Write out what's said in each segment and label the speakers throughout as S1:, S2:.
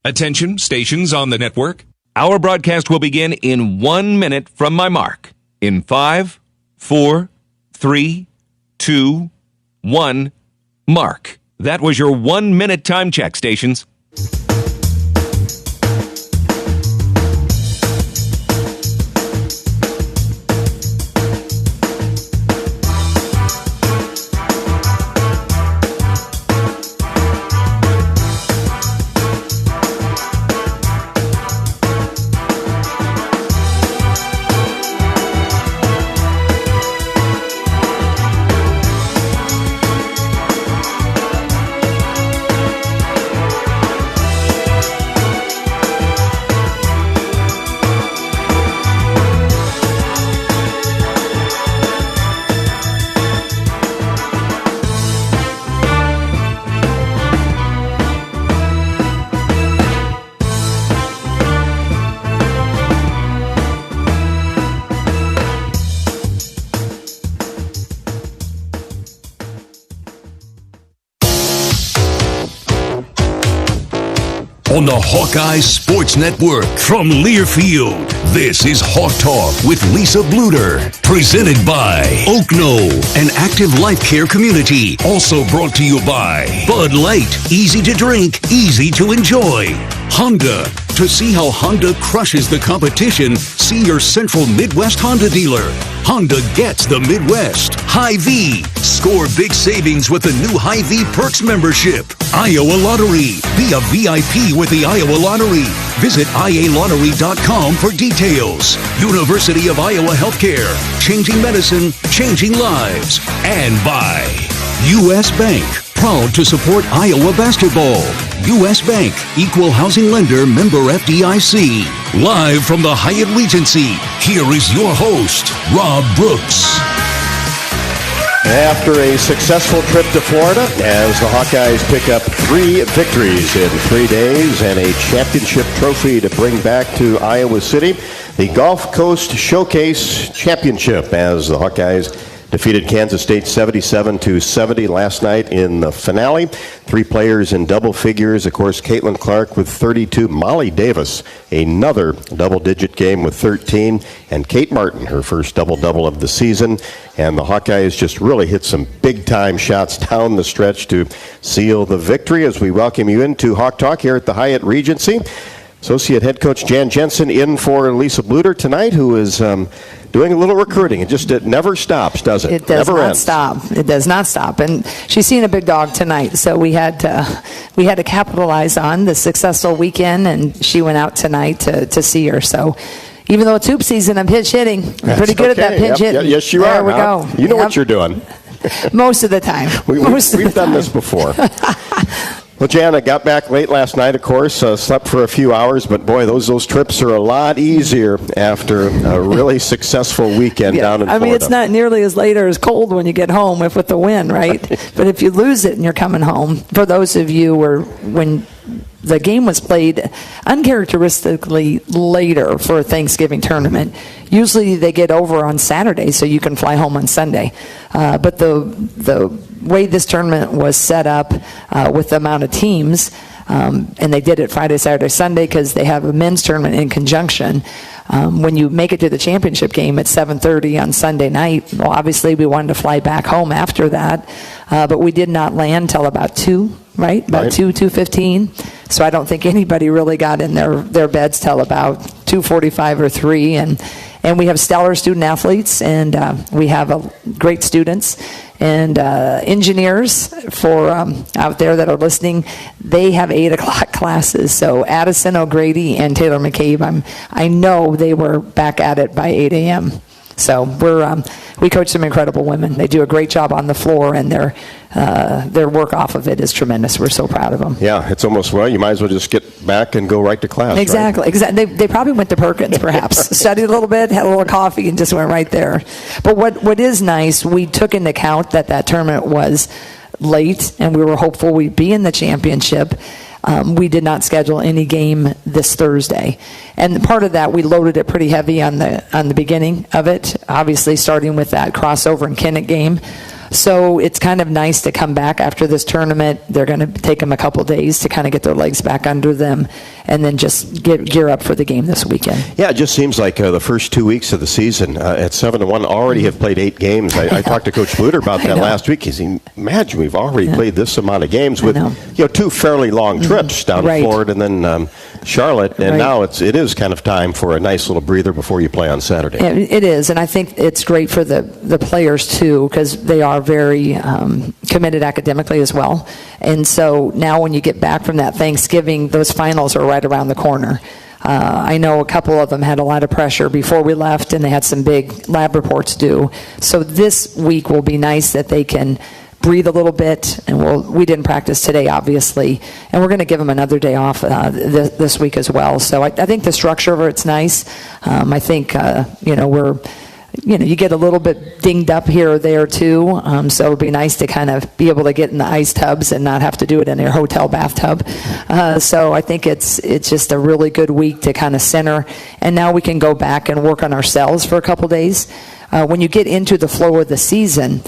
S1: Attention, stations on the network. Our broadcast will begin in 1 minute from my mark. In 5, 4, 3, 2, 1, mark. That was your 1 minute time check, stations.
S2: On the Hawkeyes Sports Network from Learfield, this is Hawk Talk with Lisa Bluder. Presented by Oak Knoll, an active life care community. Also brought to you by Bud Light, easy to drink, easy to enjoy. Honda. To see how Honda crushes the competition, see your Central Midwest Honda dealer. Honda gets the Midwest. Hy-Vee. Score big savings with the new Hy-Vee Perks membership. Iowa Lottery. Be a VIP with the Iowa Lottery. Visit ialottery.com for details. University of Iowa Healthcare. Changing medicine, changing lives. And by U.S. Bank. Proud to support Iowa basketball. U.S. Bank, equal housing lender, member FDIC. Live from the Hyatt Regency, here is your host, Rob Brooks.
S3: After a successful trip to Florida, as the Hawkeyes pick up 3 victories in 3 days and a championship trophy to bring back to Iowa City, the Gulf Coast Showcase Championship, as the Hawkeyes defeated Kansas State 77-70 last night in the finale. 3 players in double figures. Of course, Caitlin Clark with 32. Molly Davis, another double-digit game with 13. And Kate Martin, her first double-double of the season. And the Hawkeyes just really hit some big-time shots down the stretch to seal the victory as we welcome you into Hawk Talk here at the Hyatt Regency. Associate head coach Jan Jensen in for Lisa Bluder tonight, who is doing a little recruiting. It never stops, does it?
S4: It does
S3: never
S4: not
S3: ends.
S4: stop. It does not stop. And she's seen a big dog tonight, so we had to capitalize on the successful weekend, and she went out tonight to see her. So even though it's hoop season, I'm pitch hitting. I'm pretty good at that pitch hitting.
S3: Yes, you
S4: there
S3: are.
S4: There we go.
S3: You know what you're doing.
S4: Most of the time.
S3: We've done this before. Well, Jan, I got back late last night, of course, slept for a few hours, but boy, those trips are a lot easier after a really successful weekend down in Florida.
S4: I mean, it's not nearly as late or as cold when you get home with the wind, right? But if you lose it and you're coming home, for those of you when the game was played uncharacteristically later for a Thanksgiving tournament. Usually they get over on Saturday so you can fly home on Sunday. But the way this tournament was set up with the amount of teams, and they did it Friday, Saturday, Sunday because they have a men's tournament in conjunction. When you make it to the championship game at 7:30 on Sunday night, well, obviously we wanted to fly back home after that, but we did not land till about 2, right? About 2:15. So I don't think anybody really got in their beds till about 2:45 or 3. And we have stellar student athletes, and we have great students and engineers for out there that are listening. They have 8 o'clock classes. So Addison O'Grady and Taylor McCabe, I know they were back at it by 8 a.m. So we coach some incredible women. They do a great job on the floor, and their work off of it is tremendous. We're so proud of them.
S3: Yeah, it's almost, you might as well just get back and go right to class.
S4: Exactly.
S3: Right?
S4: Exactly. They probably went to Perkins, perhaps. Studied a little bit, had a little coffee, and just went right there. But what is nice, we took into account that tournament was late, and we were hopeful we'd be in the championship. We did not schedule any game this Thursday, and part of that we loaded it pretty heavy on the beginning of it. Obviously, starting with that crossover and Kennett game, So it's kind of nice to come back after this tournament. They're going to take them a couple days to kind of get their legs back under them and then just gear up for the game this weekend.
S3: Yeah, it just seems like the first 2 weeks of the season at 7-1 already have played 8 games. I talked to Coach Bluder about that last week. He said, imagine we've already played this amount of games with 2 fairly long trips down to Florida and then Charlotte, and now it is kind of time for a nice little breather before you play on Saturday.
S4: It is, and I think it's great for the players too, because they are very committed academically as well. And so now when you get back from that Thanksgiving, those finals are right around the corner. I know a couple of them had a lot of pressure before we left, and they had some big lab reports due. So this week will be nice that they can breathe a little bit, and we didn't practice today, obviously, and we're going to give them another day off this week as well. So I think the structure of it's nice. I think you get a little bit dinged up here or there too, so it would be nice to kind of be able to get in the ice tubs and not have to do it in your hotel bathtub. So I think it's just a really good week to kind of center, and now we can go back and work on ourselves for a couple days. When you get into the flow of the season,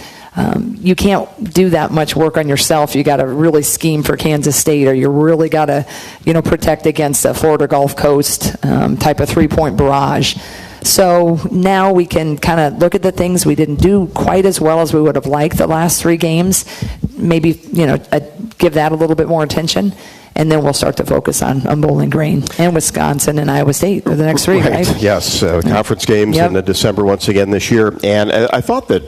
S4: you can't do that much work on yourself. You got to really scheme for Kansas State, or you really got to, protect against a Florida Gulf Coast type of 3-point barrage. So now we can kind of look at the things we didn't do quite as well as we would have liked the last 3 games. Maybe give that a little bit more attention. And then we'll start to focus on Bowling Green and Wisconsin and Iowa State for the next 3, right?
S3: Yes, conference games in December once again this year. And I thought that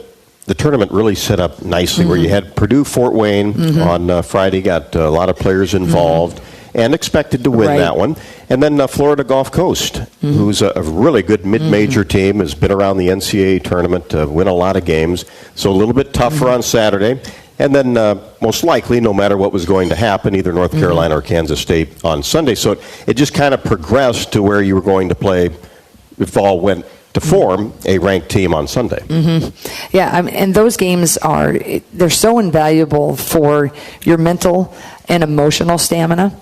S3: the tournament really set up nicely, where you had Purdue-Fort Wayne on Friday, got a lot of players involved and expected to win that one. And then Florida Gulf Coast, who's a really good mid-major team, has been around the NCAA tournament, win a lot of games. So a little bit tougher on Saturday. And then most likely, no matter what was going to happen, either North Carolina or Kansas State on Sunday. So it just kind of progressed to where you were going to play, if all went to form, a ranked team on Sunday.
S4: Yeah, and those games they're so invaluable for your mental and emotional stamina.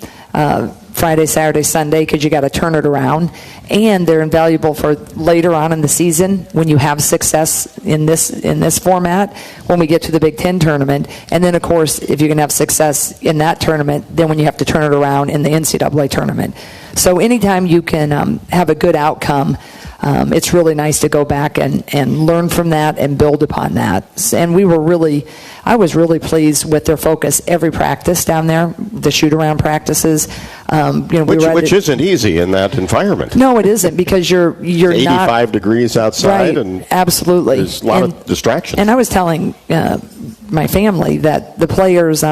S4: Friday, Saturday, Sunday, because you got to turn it around, and they're invaluable for later on in the season when you have success in this format. When we get to the Big Ten tournament, and then of course, if you can have success in that tournament, then when you have to turn it around in the NCAA tournament. So anytime you can have a good outcome, it's really nice to go back and learn from that and build upon that. And I was really pleased with their focus every practice down there, the shoot-around practices.
S3: Which isn't easy in that environment.
S4: No, it isn't, because you're 85
S3: not 85 degrees outside,
S4: right,
S3: and
S4: absolutely.
S3: There's a lot of distractions.
S4: And I was telling my family that the players,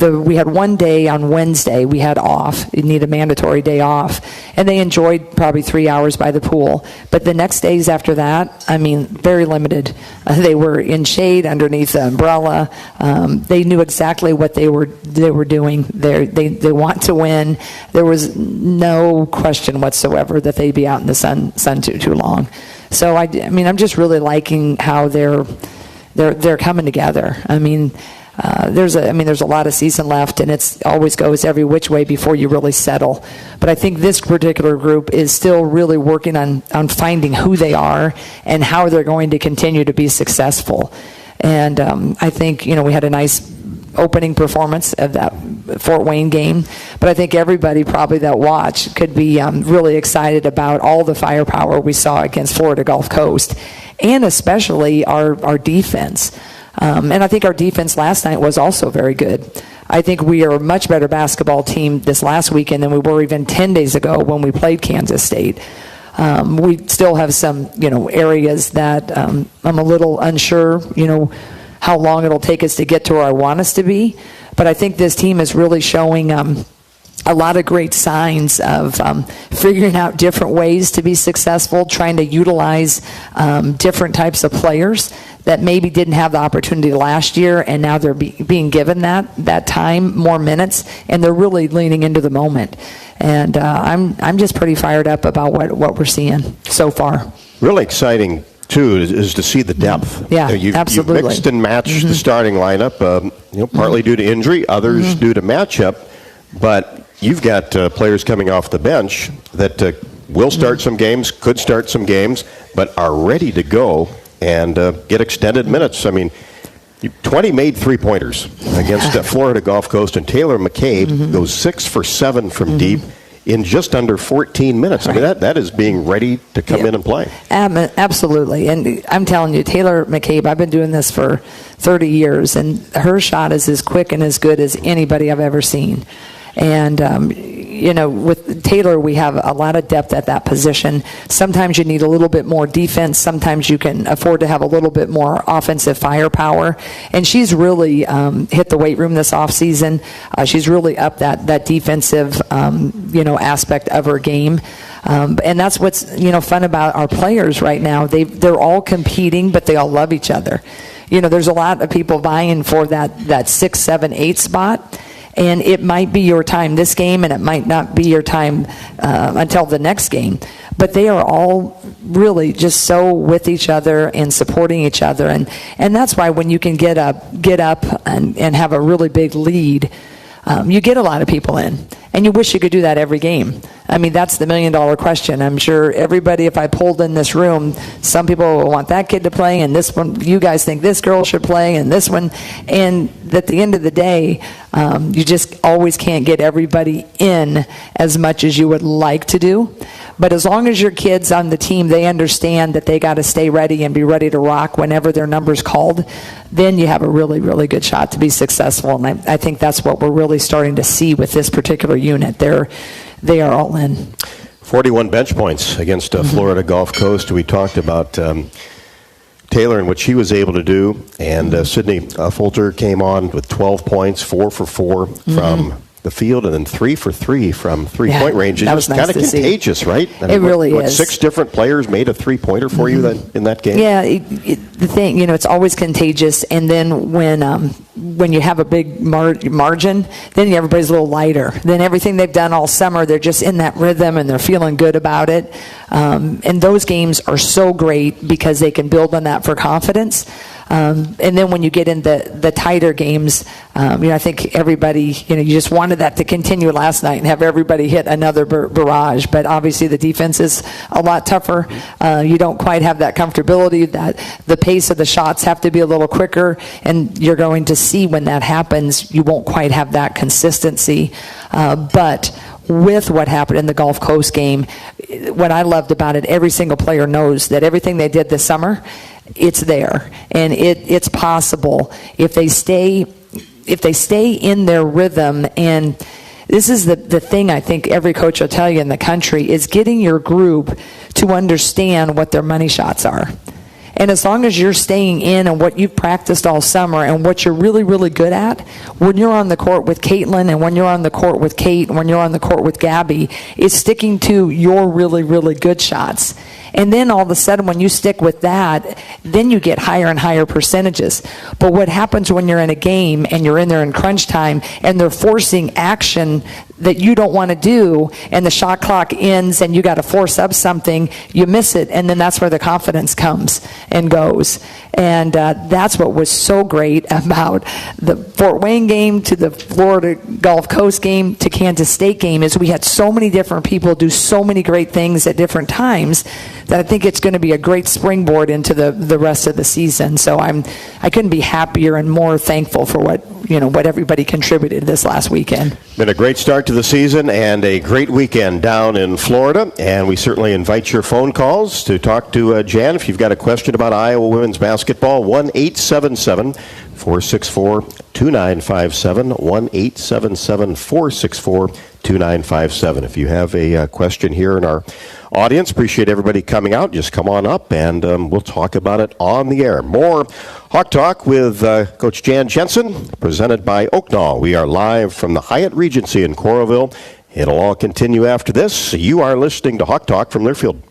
S4: we had one day on Wednesday we had off. You need a mandatory day off, and they enjoyed probably 3 hours by the pool. But the next days after that, very limited. They were in shade underneath the umbrella. They knew exactly what they were doing. They want to win. There was no question whatsoever that they'd be out in the sun too long. So I'm just really liking how they're coming together. There's a lot of season left, and it always goes every which way before you really settle. But I think this particular group is still really working on finding who they are and how they're going to continue to be successful. And I think, we had a nice opening performance of that Fort Wayne game, but I think everybody probably that watched could be really excited about all the firepower we saw against Florida Gulf Coast, and especially our defense. And I think our defense last night was also very good. I think we are a much better basketball team this last weekend than we were even 10 days ago when we played Kansas State. We still have some, areas that I'm a little unsure, how long it'll take us to get to where I want us to be. But I think this team is really showing a lot of great signs of figuring out different ways to be successful, trying to utilize different types of players that maybe didn't have the opportunity last year, and now they're being given that time, more minutes, and they're really leaning into the moment. And I'm just pretty fired up about what we're seeing so far.
S3: Really exciting, too, is to see the depth.
S4: Yeah, absolutely.
S3: You've mixed and matched the starting lineup, partly due to injury, others due to matchup, but you've got players coming off the bench that will start some games, could start some games, but are ready to go and get extended minutes. 20 made three-pointers against Florida Gulf Coast, and Taylor McCabe goes 6 for 7 from deep in just under 14 minutes. I mean, that is being ready to come in and play.
S4: Absolutely. And I'm telling you, Taylor McCabe, I've been doing this for 30 years, and her shot is as quick and as good as anybody I've ever seen. And, with Taylor, we have a lot of depth at that position. Sometimes you need a little bit more defense. Sometimes you can afford to have a little bit more offensive firepower. And she's really hit the weight room this offseason. She's really up that defensive, aspect of her game. And that's what's, fun about our players right now. They're all competing, but they all love each other. There's a lot of people vying for that 6, 7, 8 spot. And it might be your time this game, and it might not be your time until the next game. But they are all really just so with each other and supporting each other. And that's why when you can get up and have a really big lead, you get a lot of people in. And you wish you could do that every game. I mean, that's the million-dollar question. I'm sure everybody, if I pulled in this room, some people will want that kid to play, and this one, you guys think this girl should play, and this one. And at the end of the day, you just always can't get everybody in as much as you would like to do. But as long as your kids on the team, they understand that they got to stay ready and be ready to rock whenever their number's called, then you have a really, really good shot to be successful. And I think that's what we're really starting to see with this particular unit. They are all in.
S3: 41 bench points against Florida Gulf Coast. We talked about Taylor and what she was able to do. And Sydney Fulter came on with 12 points, 4 for 4 from the field, and then 3 for 3 from three-point range. It's
S4: nice
S3: kind of contagious, right? I mean,
S4: it really is.
S3: 6 different players made a three-pointer for you in that game?
S4: Yeah, the thing, it's always contagious. And then when you have a big margin, then everybody's a little lighter. Then everything they've done all summer, they're just in that rhythm and they're feeling good about it. And those games are so great because they can build on that for confidence. And then when you get into the tighter games, I think everybody, you just wanted that to continue last night and have everybody hit another barrage. But obviously the defense is a lot tougher. You don't quite have that comfortability. That the pace of the shots have to be a little quicker, and you're going to see when that happens, you won't quite have that consistency. But with what happened in the Gulf Coast game, what I loved about it, every single player knows that everything they did this summer, it's there, and it's possible if they stay in their rhythm. And this is the thing I think every coach will tell you in the country is getting your group to understand what their money shots are. And as long as you're staying in and what you've practiced all summer and what you're really, really good at, when you're on the court with Caitlin and when you're on the court with Kate and when you're on the court with Gabby, it's sticking to your really, really good shots. And then all of a sudden when you stick with that, then you get higher and higher percentages. But what happens when you're in a game and you're in there in crunch time and they're forcing action that you don't want to do, and the shot clock ends and you got to force up something, you miss it, and then that's where the confidence comes and goes. And that's what was so great about the Fort Wayne game to the Florida Gulf Coast game to Kansas State game is we had so many different people do so many great things at different times that I think it's going to be a great springboard into the rest of the season. So I couldn't be happier and more thankful for what everybody contributed this last weekend.
S3: Been a great start to the season and a great weekend down in Florida, and we certainly invite your phone calls to talk to Jan if you've got a question about Iowa women's basketball. 1-877-464-2957, 1-877-464-2957. If you have a question here in our audience, appreciate everybody coming out. Just come on up and we'll talk about it on the air. More Hawk Talk with Coach Jan Jensen, presented by Oaknall. We are live from the Hyatt Regency in Coralville. It'll all continue after this. You are listening to Hawk Talk from Learfield.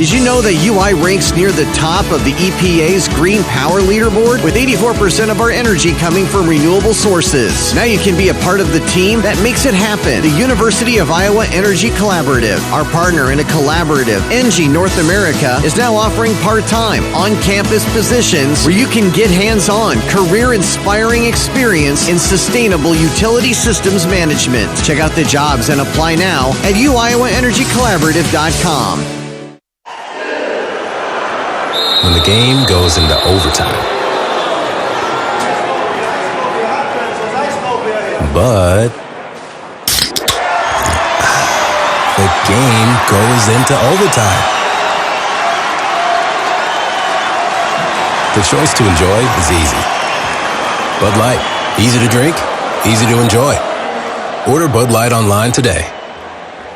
S5: Did you know that UI ranks near the top of the EPA's Green Power Leaderboard? With 84% of our energy coming from renewable sources. Now you can be a part of the team that makes it happen. The University of Iowa Energy Collaborative. Our partner in a collaborative, ENGIE North America, is now offering part-time, on-campus positions where you can get hands-on, career-inspiring experience in sustainable utility systems management. Check out the jobs and apply now at uiowaenergycollaborative.com.
S6: When the game goes into overtime, but the game goes into overtime. The choice to enjoy is easy. Bud Light, easy to drink, easy to enjoy. Order Bud Light online today.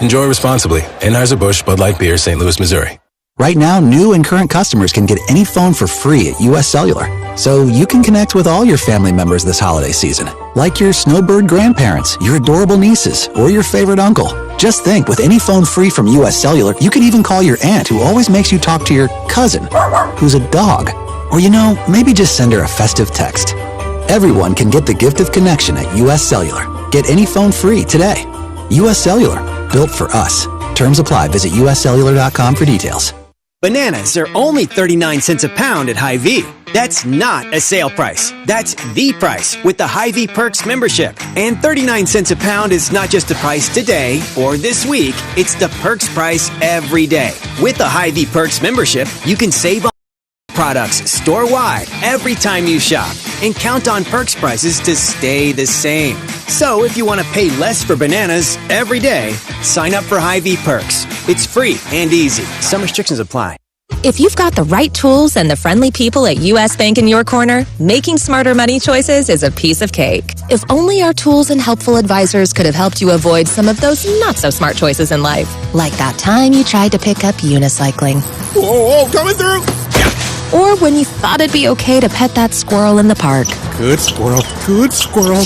S6: Enjoy responsibly. Anheuser-Busch Bud Light Beer, St. Louis, Missouri.
S7: Right now, new and current customers can get any phone for free at U.S. Cellular. So you can connect with all your family members this holiday season, like your snowbird grandparents, your adorable nieces, or your favorite uncle. Just think, with any phone free from U.S. Cellular, you can even call your aunt who always makes you talk to your cousin, who's a dog. Or, maybe just send her a festive text. Everyone can get the gift of connection at U.S. Cellular. Get any phone free today. U.S. Cellular, built for us. Terms apply. Visit uscellular.com for details.
S8: Bananas are only 39 cents a pound at Hy-Vee. That's not a sale price. That's the price with the Hy-Vee Perks membership. And 39 cents a pound is not just the price today or this week. It's the Perks price every day. With the Hy-Vee Perks membership, you can save on products store-wide every time you shop and count on Perks prices to stay the same. So if you want to pay less for bananas every day, sign up for Hy-Vee Perks. It's free and easy. Some restrictions apply.
S9: If you've got the right tools and the friendly people at U.S. Bank in your corner, making smarter money choices is a piece of cake. If only our tools and helpful advisors could have helped you avoid some of those not-so-smart choices in life. Like that time you tried to pick up unicycling.
S6: Whoa, coming through!
S9: Or when you thought it'd be okay to pet that squirrel in the park.
S6: Good squirrel, good squirrel.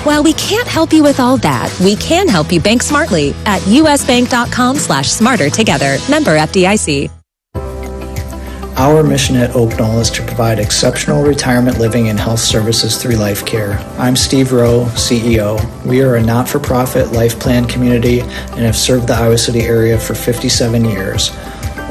S9: While we can't help you with all that, we can help you bank smartly at usbank.com/smarter together. Member FDIC.
S10: Our mission at Oak Knoll is to provide exceptional retirement living and health services through Life Care. I'm Steve Rowe, CEO. We are a not-for-profit life plan community and have served the Iowa City area for 57 years.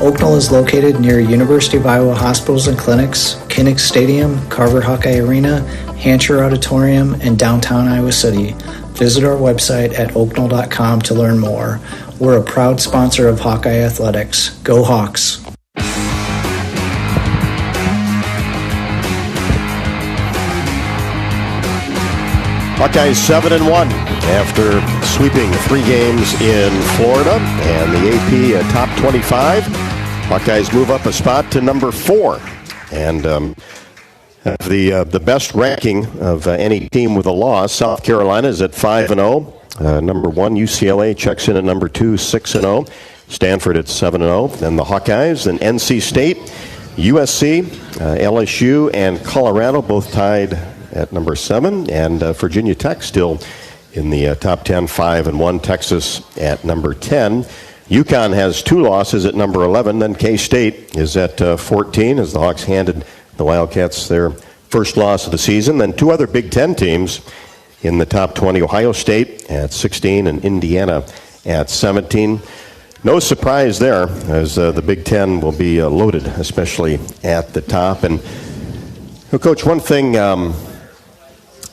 S10: Oak Knoll is located near University of Iowa hospitals and clinics, Kinnick Stadium, Carver Hawkeye Arena, Hancher Auditorium, and downtown Iowa City. Visit our website at oakknoll.com to learn more. We're a proud sponsor of Hawkeye Athletics. Go Hawks!
S3: Hawkeyes 7-1 after sweeping 3 games in Florida and the AP top 25. Hawkeyes move up a spot to number 4 and have the best ranking of any team with a loss. South Carolina is at 5-0. Number 1 UCLA checks in at number 2, 6-0. Stanford at 7-0. Then the Hawkeyes, then NC State, USC, LSU, and Colorado both tied at number 7, and Virginia Tech still in the top 10, 5-1. Texas at number 10. UConn has 2 losses at number 11. Then K-State is at 14 as the Hawks handed the Wildcats their first loss of the season. Then 2 other Big Ten teams in the top 20. Ohio State at 16 and Indiana at 17. No surprise there, as the Big Ten will be loaded, especially at the top. And, Coach, one thing...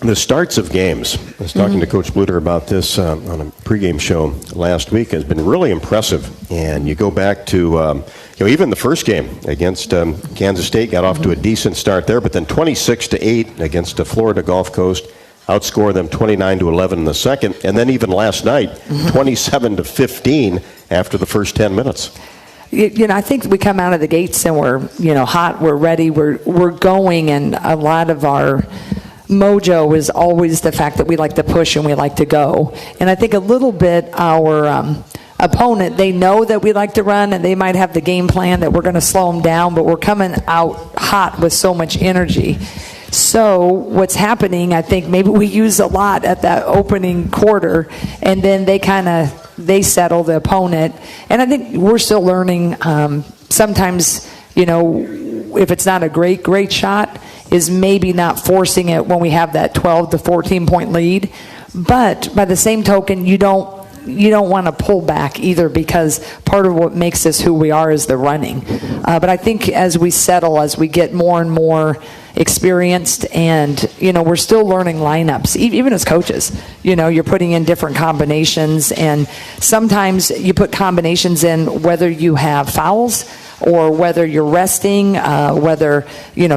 S3: the starts of games, I was talking to Coach Bluder about this on a pregame show last week, has been really impressive. And you go back to, even the first game against Kansas State, got off to a decent start there, but then 26-8 against Florida Gulf Coast, outscore them 29-11 in the second, and then even last night, 27-15 after the first 10 minutes.
S4: I think we come out of the gates and we're, hot, we're ready, we're going, and a lot of our mojo is always the fact that we like to push and we like to go. And I think a little bit our opponent, they know that we like to run, and they might have the game plan that we're going to slow them down, but we're coming out hot with so much energy. So what's happening, I think maybe we use a lot at that opening quarter, and then they settle the opponent. And I think we're still learning. Sometimes, if it's not a great shot, is maybe not forcing it when we have that 12 to 14 point lead. But by the same token, you don't want to pull back either, because part of what makes us who we are is the running. But I think as we settle, as we get more and more experienced, and we're still learning lineups, even as coaches. You're putting in different combinations, and sometimes you put combinations in whether you have fouls or whether you're resting, whether,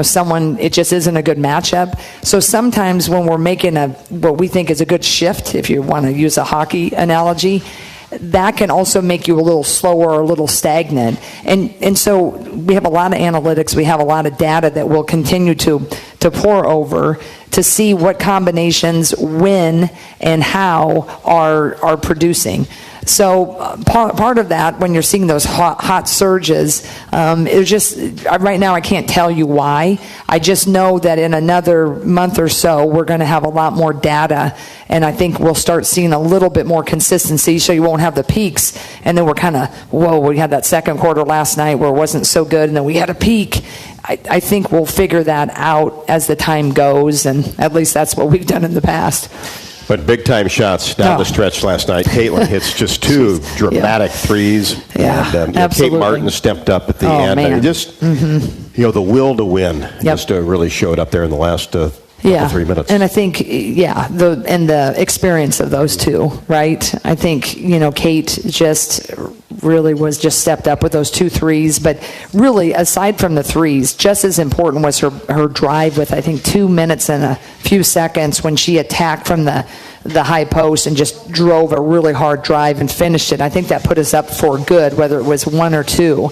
S4: someone, it just isn't a good matchup. So sometimes when we're making what we think is a good shift, if you want to use a hockey analogy, that can also make you a little slower or a little stagnant. And so we have a lot of analytics, we have a lot of data that we'll continue to pour over to see what combinations, when, and how are producing. So part of that, when you're seeing those hot surges, it's just, right now I can't tell you why. I just know that in another month or so, we're going to have a lot more data, and I think we'll start seeing a little bit more consistency, so you won't have the peaks, and then we're kind of, we had that second quarter last night where it wasn't so good, and then we had a peak. I think we'll figure that out as the time goes, and at least that's what we've done in the past.
S3: But big-time shots down the stretch last night. Caitlin hits just two dramatic threes.
S4: Yeah,
S3: and
S4: absolutely.
S3: Kate Martin stepped up at the end.
S4: Man.
S3: I mean, just, the will to win just really showed up there in the last 3 minutes.
S4: And I think, the experience of those two, right? I think, Kate just really was just stepped up with those 2 threes. But really, aside from the threes, just as important was her drive with, I think, 2 minutes and a few seconds when she attacked from the high post and just drove a really hard drive and finished it. I think that put us up for good, whether it was 1 or 2.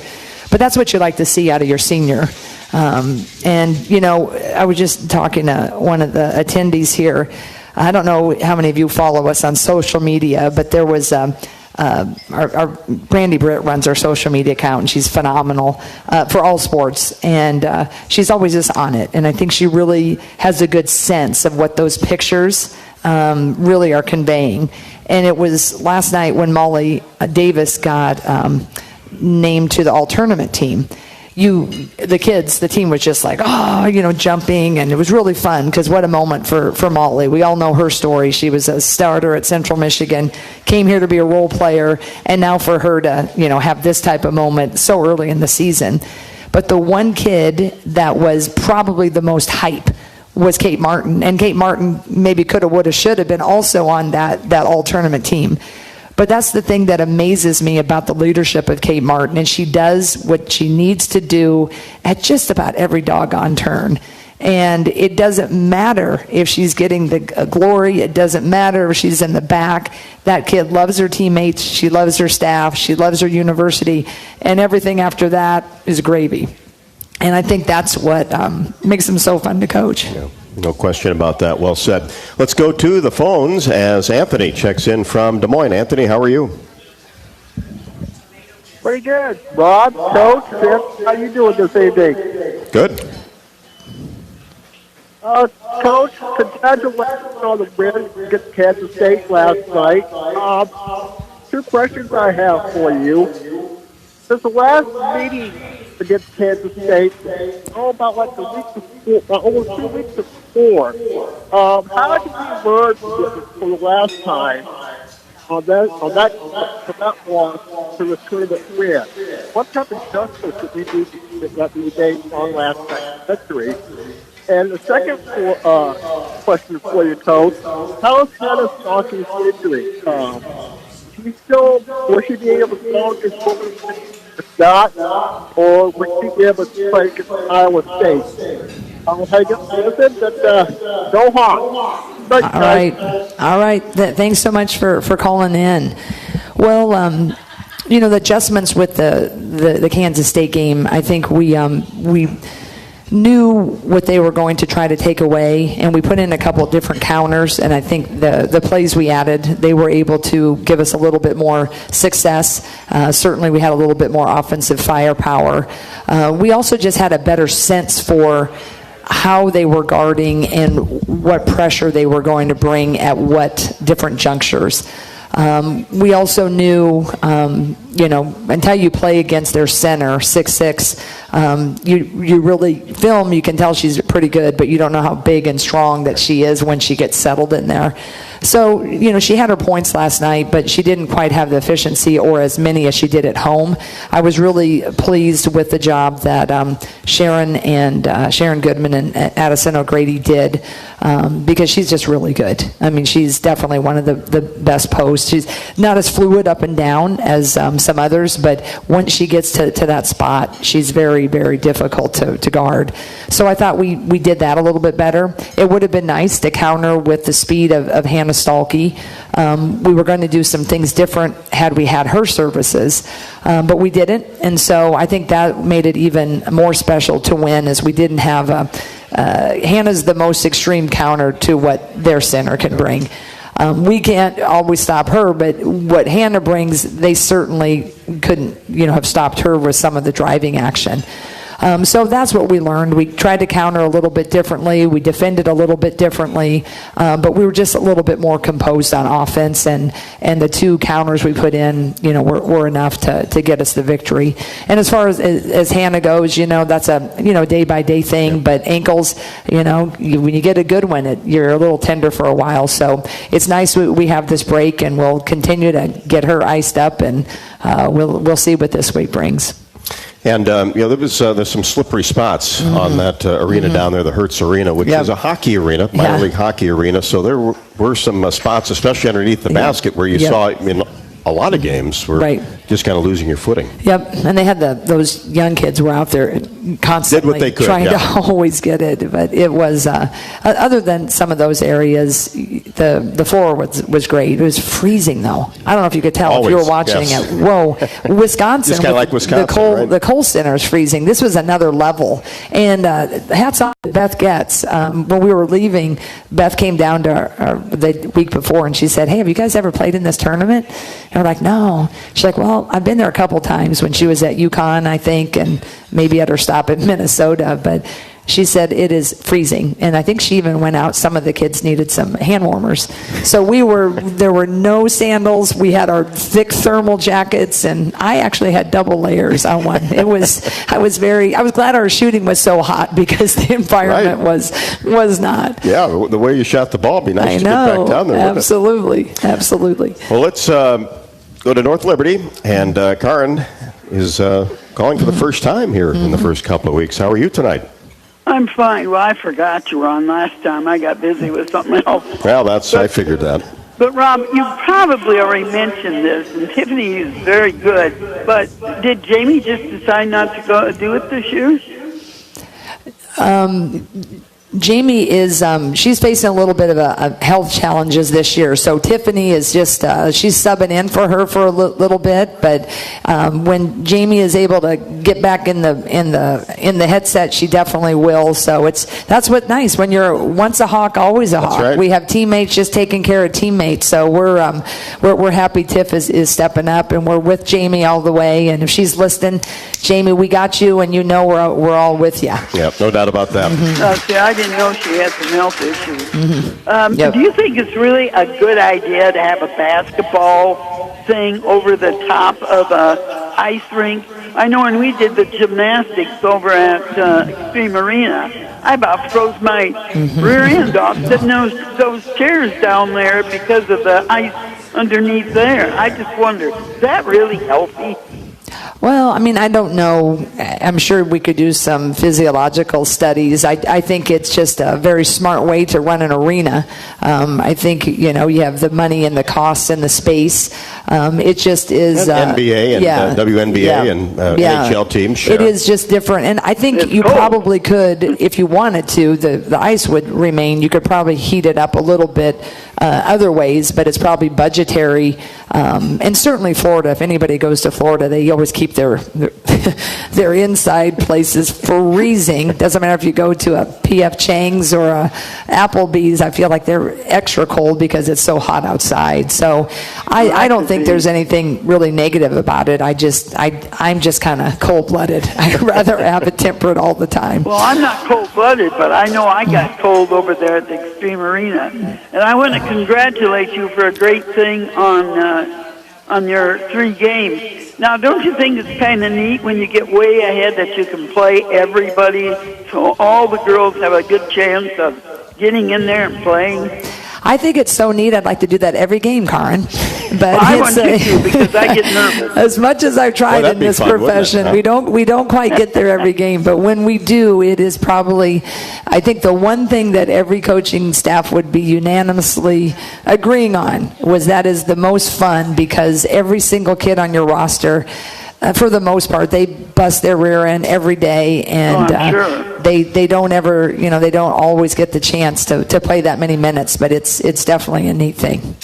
S4: But that's what you like to see out of your senior. I was just talking to one of the attendees here. I don't know how many of you follow us on social media, but there was our Brandy Britt runs our social media account, and she's phenomenal for all sports, and she's always just on it. And I think she really has a good sense of what those pictures really are conveying. And it was last night when Molly Davis got named to the all-tournament team. The team was just like, jumping, and it was really fun because what a moment for Molly. We all know her story. She was a starter at Central Michigan, came here to be a role player, and now for her to, have this type of moment so early in the season. But the one kid that was probably the most hype was Kate Martin, and Kate Martin maybe coulda, woulda, shoulda been also on that all-tournament team. But that's the thing that amazes me about the leadership of Kate Martin, and she does what she needs to do at just about every doggone turn. And it doesn't matter if she's getting the glory. It doesn't matter if she's in the back. That kid loves her teammates. She loves her staff. She loves her university. And everything after that is gravy. And I think that's what makes them so fun to coach.
S3: Yeah. No question about that. Well said. Let's go to the phones as Anthony checks in from Des Moines. Anthony, how are you?
S11: Pretty good. Rob, Coach, Tim, how you doing this evening?
S3: Good.
S11: Coach, congratulations on the win against Kansas State last night. 2 questions I have for you. Since the last meeting against Kansas State, about like the week before, almost 2 weeks before, how did you learn from the last time on that loss to a tournament win? What type of adjustments did we do that we made on last night's victory? And the second question for you, Coach, how is Hannah Hawkeyes injury? Will she be able to go this not, or would she be able to play against Iowa State? Go Hawks.
S4: All right. Thanks so much for calling in. Well, the adjustments with the Kansas State game, I think we knew what they were going to try to take away, and we put in a couple of different counters, and I think the plays we added, they were able to give us a little bit more success. Certainly we had a little bit more offensive firepower. We also just had a better sense for how they were guarding and what pressure they were going to bring at what different junctures. We also knew, until you play against their center, 6'6", you really film, you can tell she's pretty good, but you don't know how big and strong that she is when she gets settled in there. So, she had her points last night, but she didn't quite have the efficiency or as many as she did at home. I was really pleased with the job that Sharon Goodman and Addison O'Grady did, because she's just really good. I mean, she's definitely one of the best posts. She's not as fluid up and down as some others, but once she gets to that spot, she's very, very difficult to guard. So I thought we did that a little bit better. It would have been nice to counter with the speed of Hannah Stalkey. We were going to do some things different had we had her services, but we didn't. And so I think that made it even more special to win, as we didn't have Hannah's the most extreme counter to what their center can bring. We can't always stop her, but what Hannah brings, they certainly couldn't, have stopped her with some of the driving action. So that's what we learned. We tried to counter a little bit differently. We defended a little bit differently, but we were just a little bit more composed on offense, and the 2 counters we put in, were enough to get us the victory. And as far as Hannah goes, that's a day-by-day thing, but ankles, when you get a good one, you're a little tender for a while. So it's nice we have this break, and we'll continue to get her iced up, and we'll see what this week brings.
S3: And there's some slippery spots on that arena down there, the Hertz Arena, which is a hockey arena, minor league hockey arena. So there were some spots, especially underneath the basket, where you saw in a lot of games were just kind of losing your footing.
S4: Yep, and they had those young kids were out there constantly
S3: did what they could,
S4: trying to always get it. But it was other than some of those areas, the floor was great. It was freezing though. I don't know if you could tell if you were watching it. Whoa, Wisconsin!
S3: Just kind of like Wisconsin,
S4: the Kohl Center is freezing. This was another level. And hats off to Beth Getz. When we were leaving, Beth came down to the week before, and she said, "Hey, have you guys ever played in this tournament?" And we're like, "No." She's like, "Well, I've been there a couple times when she was at UConn, I think, and maybe at her stop in Minnesota." But she said it is freezing, and I think she even went out. Some of the kids needed some hand warmers, so there were no sandals. We had our thick thermal jackets, and I actually had double layers on one. I was glad our shooting was so hot, because the environment was not.
S3: Yeah, the way you shot the ball, it'd be nice to get back down there.
S4: Absolutely.
S3: Well, let's go to North Liberty, and Karen is calling for the first time here in the first couple of weeks. How are you tonight?
S12: I'm fine. Well, I forgot you were on last time. I got busy with something else.
S3: Well, I figured that.
S12: But, Rob, you probably already mentioned this, and Tiffany is very good, but did Jamie just decide not to go do it this year?
S4: Jamie is, she's facing a little bit of a health challenges this year. So Tiffany is just, she's subbing in for her for a little bit. But when Jamie is able to get back in the headset, she definitely will. So that's what's nice when you're once a Hawk, always a Hawk.
S3: Right.
S4: We have teammates just taking care of teammates. So we're happy Tiff is stepping up, and we're with Jamie all the way. And if she's listening, Jamie, we got you, and we're all with you.
S3: Yeah, no doubt about that.
S12: See, I didn't know she had some health issues. Do you think it's really a good idea to have a basketball thing over the top of a ice rink? I know when we did the gymnastics over at Extreme Arena, I about froze my rear end off sitting those chairs down there because of the ice underneath there. I just wonder, is that really healthy?
S4: Well, I mean, I don't know. I'm sure we could do some physiological studies. I think it's just a very smart way to run an arena. I think, you have the money and the costs and the space. It just is...
S3: NBA and WNBA and NHL teams, sure.
S4: It is just different. And I think you probably could, if you wanted to, the ice would remain. You could probably heat it up a little bit other ways, but it's probably budgetary. And certainly Florida, if anybody goes to Florida, they always keep their inside places freezing. Doesn't matter if you go to a P.F. Chang's or a Applebee's. I feel like they're extra cold because it's so hot outside. So I don't think there's anything really negative about it. I'm just kind of cold-blooded. I'd rather have it temperate all the time.
S12: Well, I'm not cold-blooded, but I know I got cold over there at the Extreme Arena. And I want to congratulate you for a great thing on your 3 games. Now, don't you think it's kind of neat when you get way ahead that you can play everybody, so all the girls have a good chance of getting in there and playing?
S4: I think it's so neat. I'd like to do that every game, Karin. But
S12: I want to too, because I get nervous.
S4: As much as I've tried in this profession, we don't quite get there every game. But when we do, it is probably, I think the one thing that every coaching staff would be unanimously agreeing on was that is the most fun, because every single kid on your roster, for the most part, they bust their rear end every day, and
S12: sure.
S4: they don't ever, they don't always get the chance to play that many minutes. But it's definitely a neat thing.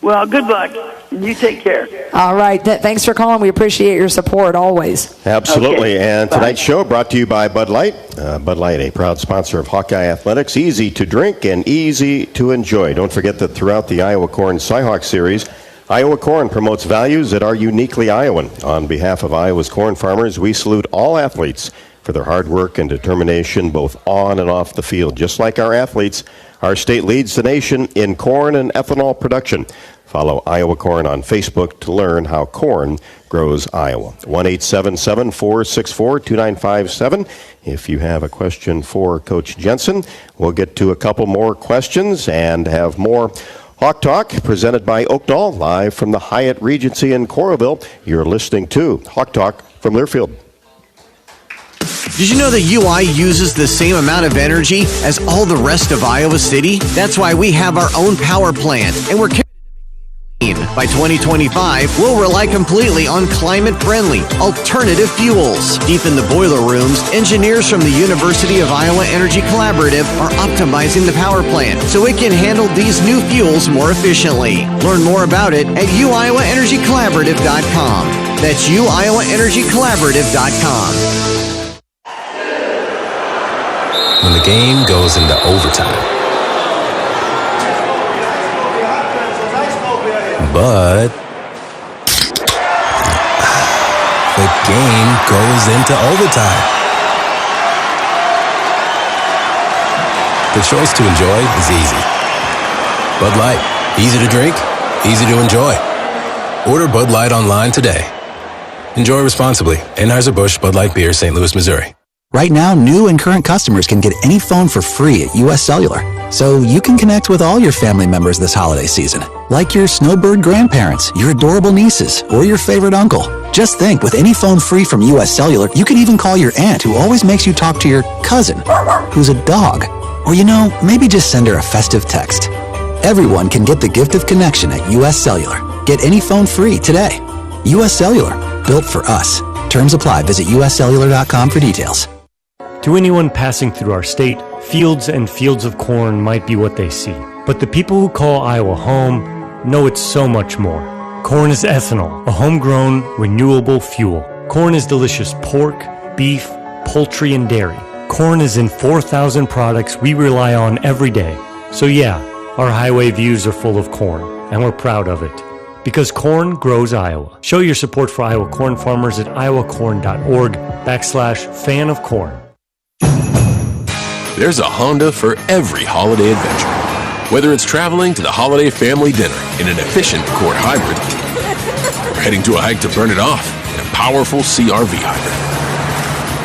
S12: Well, good luck. You take care.
S4: All right. Thanks for calling. We appreciate your support always.
S3: Absolutely.
S12: Okay.
S3: And tonight's show brought to you by Bud Light. Bud Light, a proud sponsor of Hawkeye Athletics. Easy to drink and easy to enjoy. Don't forget that throughout the Iowa Corn Cyhawk Series, Iowa Corn promotes values that are uniquely Iowan. On behalf of Iowa's corn farmers, we salute all athletes for their hard work and determination both on and off the field. Just like our athletes, our state leads the nation in corn and ethanol production. Follow Iowa Corn on Facebook to learn how corn grows Iowa. 1-877-464-2957. If you have a question for Coach Jensen, we'll get to a couple more questions and have more Hawk Talk presented by Oakdale, live from the Hyatt Regency in Coralville. You're listening to Hawk Talk from Learfield.
S5: Did you know that UI uses the same amount of energy as all the rest of Iowa City? That's why we have our own power plant, and we're committed to making it clean. By 2025, we'll rely completely on climate-friendly, alternative fuels. Deep in the boiler rooms, engineers from the University of Iowa Energy Collaborative are optimizing the power plant so it can handle these new fuels more efficiently. Learn more about it at uiowaenergycollaborative.com. That's uiowaenergycollaborative.com.
S6: When the game goes into overtime. But the game goes into overtime. The choice to enjoy is easy. Bud Light, easy to drink, easy to enjoy. Order Bud Light online today. Enjoy responsibly. Anheuser-Busch Bud Light Beer, St. Louis, Missouri.
S7: Right now, new and current customers can get any phone for free at US Cellular. So you can connect with all your family members this holiday season, like your snowbird grandparents, your adorable nieces, or your favorite uncle. Just think, with any phone free from US Cellular, you can even call your aunt who always makes you talk to your cousin, who's a dog. Or, maybe just send her a festive text. Everyone can get the gift of connection at US Cellular. Get any phone free today. US Cellular, built for us. Terms apply. Visit uscellular.com for details.
S13: To anyone passing through our state, fields and fields of corn might be what they see. But the people who call Iowa home know it's so much more. Corn is ethanol, a homegrown, renewable fuel. Corn is delicious pork, beef, poultry, and dairy. Corn is in 4,000 products we rely on every day. So yeah, our highway views are full of corn, and we're proud of it. Because corn grows Iowa. Show your support for Iowa corn farmers at iowacorn.org/fan of corn.
S14: There's a Honda for every holiday adventure. Whether it's traveling to the holiday family dinner in an efficient Accord hybrid, or heading to a hike to burn it off in a powerful CR-V hybrid.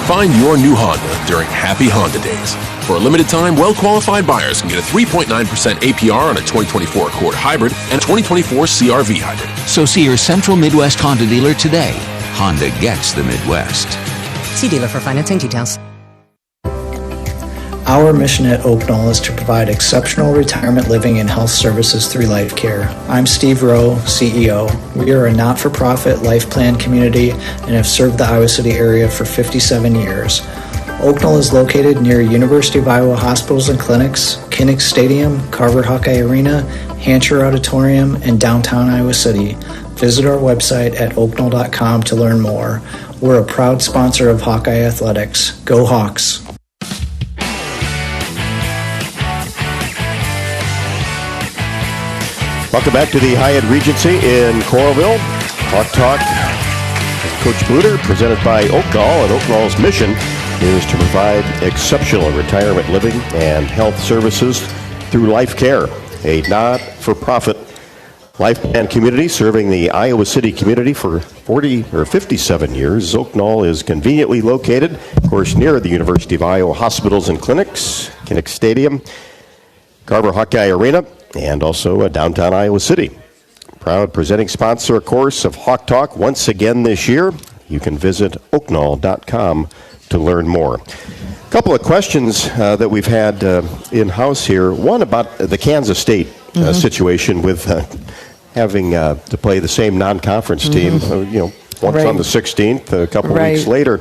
S14: Find your new Honda during Happy Honda Days. For a limited time, well-qualified buyers can get a 3.9% APR on a 2024 Accord hybrid and a 2024 CR-V hybrid.
S15: So see your Central Midwest Honda dealer today. Honda gets the Midwest.
S16: See dealer for financing details.
S10: Our mission at Oakdale is to provide exceptional retirement living and health services through life care. I'm Steve Rowe, CEO. We are a not-for-profit life plan community and have served the Iowa City area for 57 years. Oakdale is located near University of Iowa hospitals and clinics, Kinnick Stadium, Carver Hawkeye Arena, Hancher Auditorium, and downtown Iowa City. Visit our website at oakdale.com to learn more. We're a proud sponsor of Hawkeye Athletics. Go Hawks!
S3: Welcome back to the Hyatt Regency in Coralville. Hawk Talk with Coach Bluder, presented by Oakdale, and Oakdale's mission is to provide exceptional retirement living and health services through Life Care, a not-for-profit life plan community serving the Iowa City community for 57 years. Oakdale is conveniently located, of course, near the University of Iowa hospitals and clinics, Kinnick Stadium, Carver Hawkeye Arena, and also downtown Iowa City. Proud presenting sponsor, of course, of Hawk Talk once again this year. You can visit oaknall.com to learn more. A couple of questions that we've had in-house here. One about the Kansas State situation with having to play the same non-conference team, once on the 16th, a couple weeks later.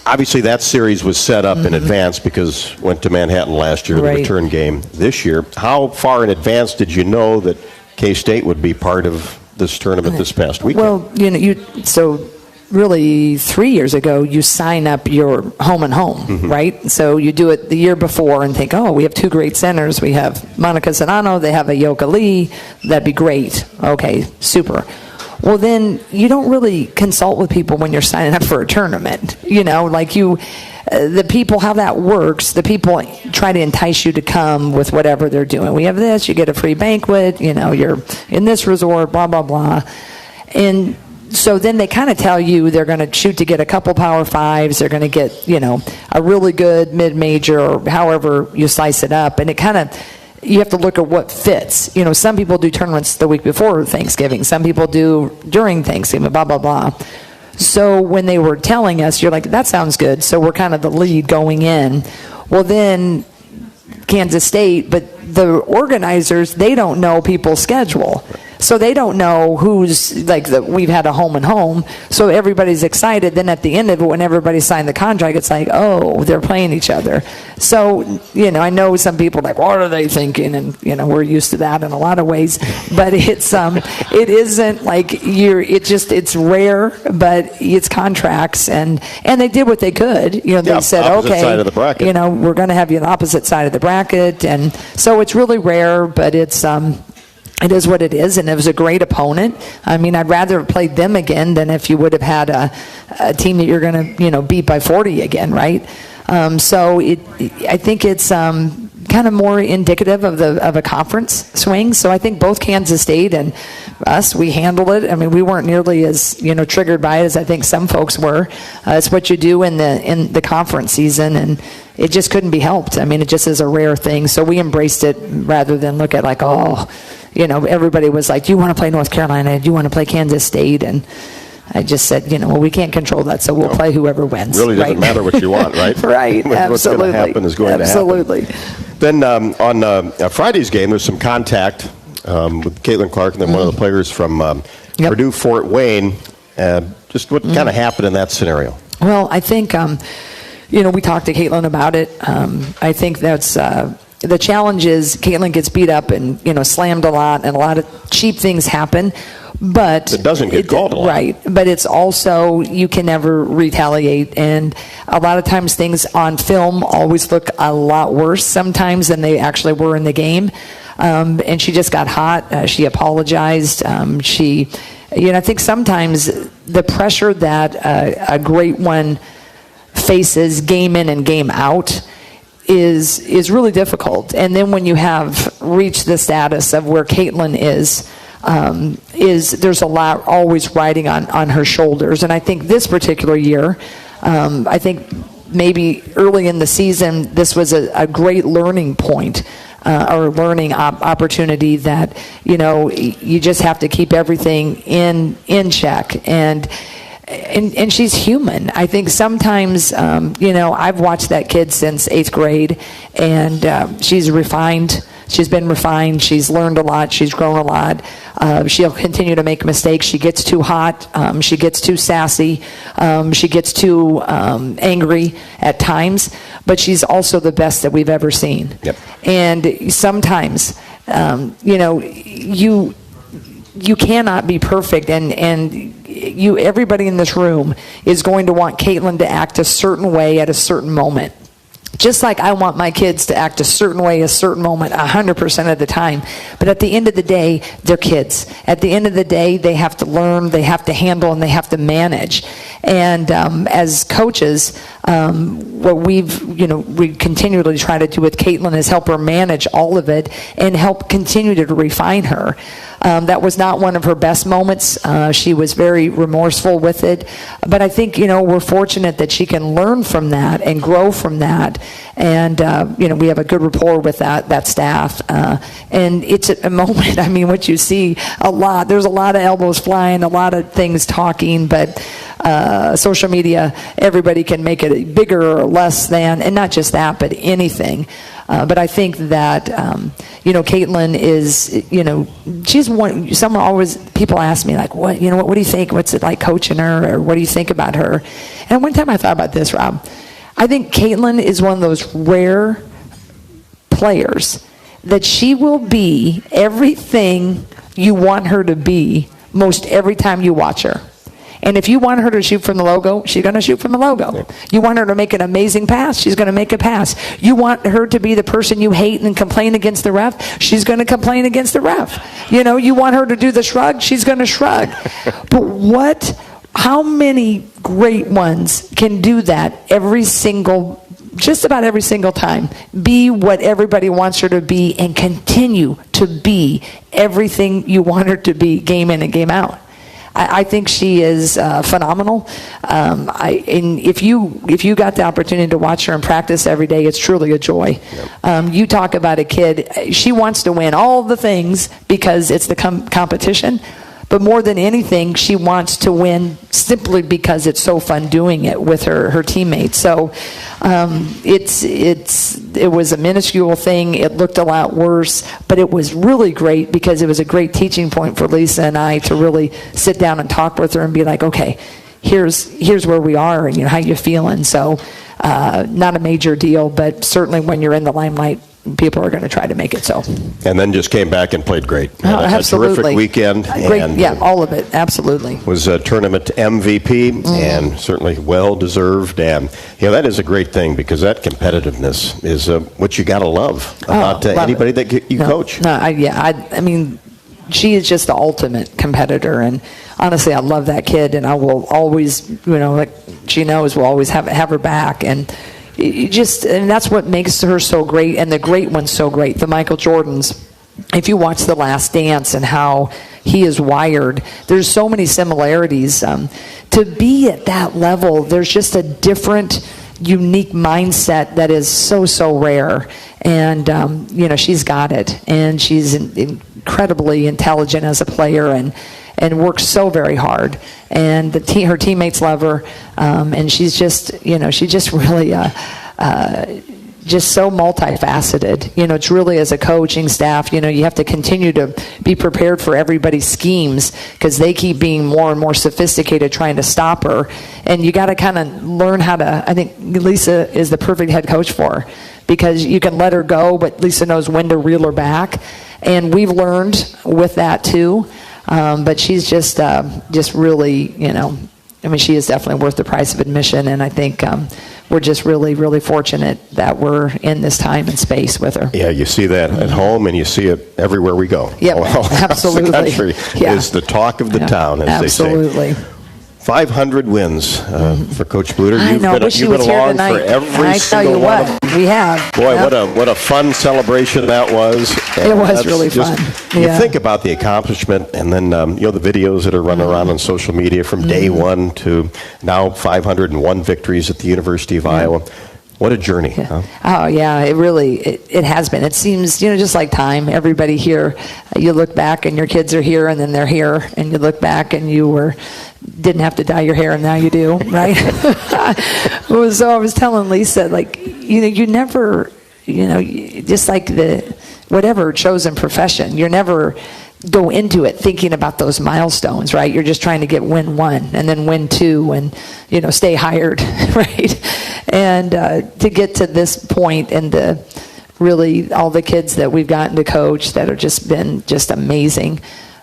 S3: Obviously, that series was set up in advance because went to Manhattan last year, the return game this year. How far in advance did you know that K-State would be part of this tournament this past weekend?
S4: Well, so really 3 years ago, you sign up your home and home, right? So you do it the year before and think, oh, we have two great centers. We have Monica Zanano, they have Ayoka Lee. That'd be great. Okay, super. Well, then you don't really consult with people when you're signing up for a tournament. The people, how that works, the people try to entice you to come with whatever they're doing. We have this, you get a free banquet, you're in this resort, blah, blah, blah. And so then they kind of tell you they're going to shoot to get a couple Power Fives, they're going to get, a really good mid-major, or however you slice it up. And it kind of, you have to look at what fits. Some people do tournaments the week before Thanksgiving. Some people do during Thanksgiving, blah, blah, blah. So when they were telling us, you're like, that sounds good. So we're kind of the lead going in. Well, then Kansas State, but the organizers, they don't know people's schedule. So they don't know who's, we've had a home and home, so everybody's excited. Then at the end of it, when everybody signed the contract, it's like, oh, they're playing each other. So, I know some people are like, what are they thinking? And, we're used to that in a lot of ways. But it's, it isn't like it's rare, but it's contracts. And they did what they could. They said, okay,
S3: side of the bracket.
S4: We're going to have you on the opposite side of the bracket. And so it's really rare, but it's, it is what it is, and it was a great opponent. I mean, I'd rather have played them again than if you would have had a team that you're going to, beat by 40 again, right? So I think it's kind of more indicative of a conference swing. So I think both Kansas State and us, we handled it. I mean, we weren't nearly as triggered by it as I think some folks were. It's what you do in the conference season, and it just couldn't be helped. I mean, it just is a rare thing. So we embraced it rather than look at everybody was like, do you want to play North Carolina? Do you want to play Kansas State? And I just said, we can't control that, so we'll play whoever wins.
S3: Really doesn't matter what you want, right?
S4: Right, absolutely.
S3: What's going to happen is going to happen.
S4: Absolutely.
S3: Then on Friday's game, there's some contact with Caitlin Clark and then one of the players from Purdue Fort Wayne. Just what kind of happened in that scenario?
S4: Well, I think, we talked to Caitlin about it. I think that's... the challenge is Caitlin gets beat up and, slammed a lot, and a lot of cheap things happen. But
S3: it doesn't get called a lot.
S4: Right. But it's also, you can never retaliate. And a lot of times things on film always look a lot worse sometimes than they actually were in the game. And she just got hot. She apologized. I think sometimes the pressure that a great one faces game in and game out is really difficult. And then when you have reached the status of where Caitlin is there's a lot always riding on her shoulders. And I think this particular year, I think maybe early in the season, this was a great learning point or learning opportunity that, you just have to keep everything in check. And she's human. I think sometimes, I've watched that kid since 8th grade, and she's refined. She's been refined. She's learned a lot. She's grown a lot. She'll continue to make mistakes. She gets too hot. She gets too sassy. She gets too angry at times. But she's also the best that we've ever seen.
S3: Yep.
S4: And sometimes, you cannot be perfect, and everybody in this room is going to want Caitlin to act a certain way at a certain moment. Just like I want my kids to act a certain way, a certain moment, 100% of the time. But at the end of the day, they're kids. At the end of the day, they have to learn, they have to handle, and they have to manage. And as coaches, what we continually try to do with Caitlin is help her manage all of it and help continue to refine her. That was not one of her best moments. She was very remorseful with it. But I think, we're fortunate that she can learn from that and grow from that. And, we have a good rapport with that staff. And it's a moment, what you see a lot, there's a lot of elbows flying, a lot of things talking, but social media, everybody can make it bigger or less than, and not just that, but anything. But I think that, Caitlin is, she's one, people ask me like, what do you think? What's it like coaching her? Or what do you think about her? And one time I thought about this, Rob. I think Caitlin is one of those rare players that she will be everything you want her to be most every time you watch her. And if you want her to shoot from the logo, she's going to shoot from the logo. You want her to make an amazing pass, she's going to make a pass. You want her to be the person you hate and complain against the ref, she's going to complain against the ref. You want her to do the shrug, she's going to shrug. But how many great ones can do that just about every single time, be what everybody wants her to be and continue to be everything you want her to be, game in and game out? I think she is phenomenal. And if you got the opportunity to watch her in practice every day, it's truly a joy. You talk about a kid, she wants to win all the things because it's the competition. But more than anything, she wants to win simply because it's so fun doing it with her teammates. So it was a minuscule thing. It looked a lot worse, but it was really great because it was a great teaching point for Lisa and I to really sit down and talk with her and be like, okay, here's where we are and how you feeling. So not a major deal, but certainly when you're in the limelight, people are going to try to make it so.
S3: And then just came back and played great.
S4: Absolutely.
S3: A terrific weekend.
S4: Great,
S3: and
S4: all of it, absolutely.
S3: Was a tournament MVP and certainly well-deserved. And, that is a great thing because that competitiveness is what you got to love about anybody that you coach.
S4: She is just the ultimate competitor. And honestly, I love that kid. And I will always, like she knows, we'll always have her back. And that's what makes her so great, and the great ones so great. The Michael Jordans, if you watch The Last Dance and how he is wired, there's so many similarities. To be at that level, there's just a different, unique mindset that is so rare. And, she's got it. And she's incredibly intelligent as a player and works so very hard. And her teammates love her. And she's just, she's just really just so multifaceted. It's really, as a coaching staff, you have to continue to be prepared for everybody's schemes because they keep being more and more sophisticated trying to stop her. And you got to kind of learn how to, I think Lisa is the perfect head coach for her because you can let her go, but Lisa knows when to reel her back. And we've learned with that too. But she's just really, she is definitely worth the price of admission. And I think we're just really, really fortunate that we're in this time and space with her.
S3: Yeah, you see that at home and you see it everywhere we go.
S4: Yep, absolutely.
S3: The country is the talk of the town, as they say.
S4: Absolutely.
S3: 500 wins for Coach Bluder.
S4: I know. Wish you was here tonight.
S3: For every
S4: I tell you what, we have.
S3: Boy, what a fun celebration that was.
S4: It was really fun.
S3: You think about the accomplishment, and then the videos that are running around on social media from day one to now 501 victories at the University of Iowa. What a journey. Huh?
S4: Oh, yeah, it has been. It seems, just like time. Everybody here, you look back and your kids are here and then they're here, and you look back and you didn't have to dye your hair and now you do, right? So I was telling Lisa, you never, just like whatever chosen profession, you're never go into it thinking about those milestones, right? You're just trying to win one and then win two and, stay hired, right? And to get to this point and really all the kids that we've gotten to coach that have just been just amazing,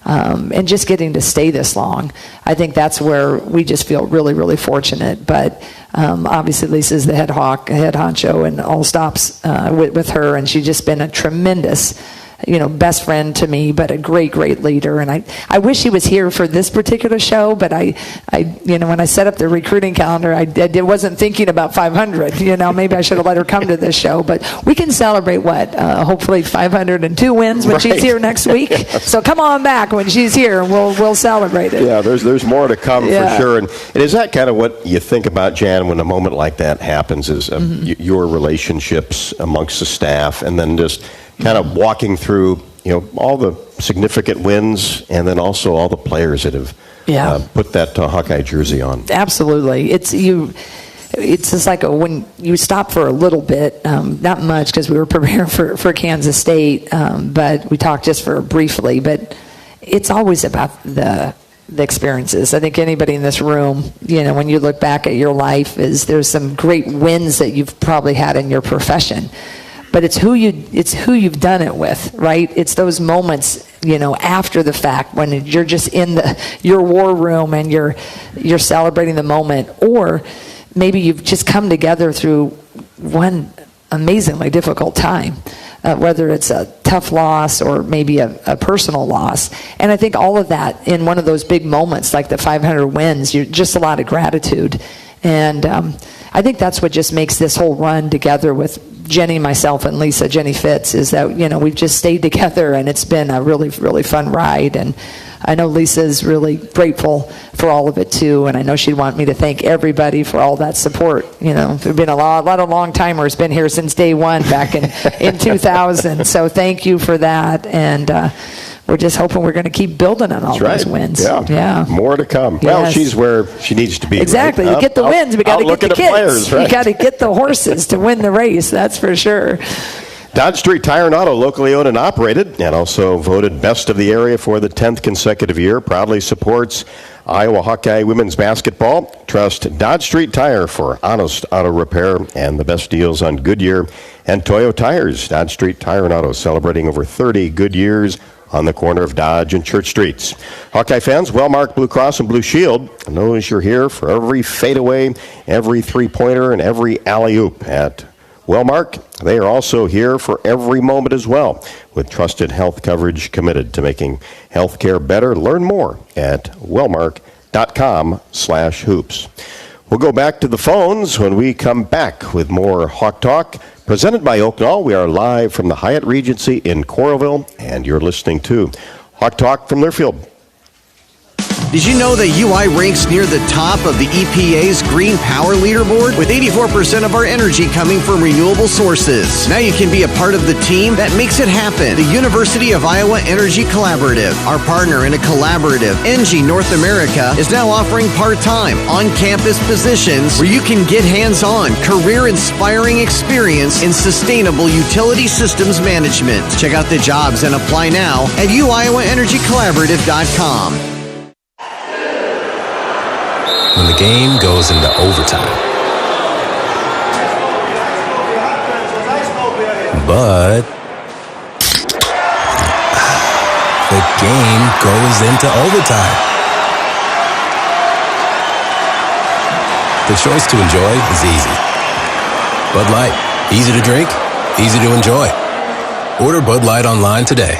S4: and just getting to stay this long, I think that's where we just feel really, really fortunate. But obviously Lisa's the head honcho, and all stops with her, and she's just been a tremendous best friend to me, but a great, great leader. And I wish he was here for this particular show, but I when I set up the recruiting calendar, I wasn't thinking about 500. Maybe I should have let her come to this show. But we can celebrate hopefully 502 wins when she's here next week. So come on back when she's here, and we'll celebrate it.
S3: Yeah, there's more to come for sure. And is that kind of what you think about, Jan, when a moment like that happens? Is your relationships amongst the staff, and then just kind of walking through, all the significant wins, and then also all the players that have put that Hawkeye jersey on.
S4: Absolutely, it's just like when you stop for a little bit, not much because we were preparing for Kansas State, but we talked just for briefly. But it's always about the experiences. I think anybody in this room, when you look back at your life, there's some great wins that you've probably had in your profession. But it's who you've done it with, right? It's those moments, after the fact when you're just in your war room and you're celebrating the moment, or maybe you've just come together through one amazingly difficult time, whether it's a tough loss or maybe a personal loss. And I think all of that in one of those big moments, like the 500 wins, you're just a lot of gratitude. And I think that's what just makes this whole run together with Jenny, myself, and Lisa, Jenny Fitz, is that, we've just stayed together, and it's been a really, really fun ride. And I know Lisa's really grateful for all of it, too, and I know she'd want me to thank everybody for all that support. There've been a lot of long-timers been here since day one back in 2000, so thank you for that. And we're just hoping we're going to keep building on all those wins. Yeah.
S3: More to come. Yes. Well, she's where she needs to be.
S4: Exactly.
S3: Right?
S4: You get the wins, we got to get the kids.
S3: Players, right?
S4: You got to get the horses to win the race, that's for sure.
S3: Dodge Street Tire and Auto, locally owned and operated, and also voted best of the area for the 10th consecutive year, proudly supports Iowa Hawkeye women's basketball. Trust Dodge Street Tire for honest auto repair and the best deals on Goodyear and Toyo tires. Dodge Street Tire and Auto, celebrating over 30 good years on the corner of Dodge and Church Streets. Hawkeye fans, Wellmark Blue Cross and Blue Shield knows you're here for every fadeaway, every three-pointer, and every alley-oop. At Wellmark, they are also here for every moment as well, with trusted health coverage committed to making healthcare better. Learn more at wellmark.com/hoops. We'll go back to the phones when we come back with more Hawk Talk. Presented by Oaknall, we are live from the Hyatt Regency in Coralville, and you're listening to Hawk Talk from Learfield.
S5: Did you know that UI ranks near the top of the EPA's Green Power Leaderboard? With 84% of our energy coming from renewable sources. Now you can be a part of the team that makes it happen. The University of Iowa Energy Collaborative, our partner in a collaborative, ENGIE North America, is now offering part-time, on-campus positions where you can get hands-on, career-inspiring experience in sustainable utility systems management. Check out the jobs and apply now at uiowaenergycollaborative.com.
S6: When the game goes into overtime. But the game goes into overtime. The choice to enjoy is easy. Bud Light, easy to drink, easy to enjoy. Order Bud Light online today.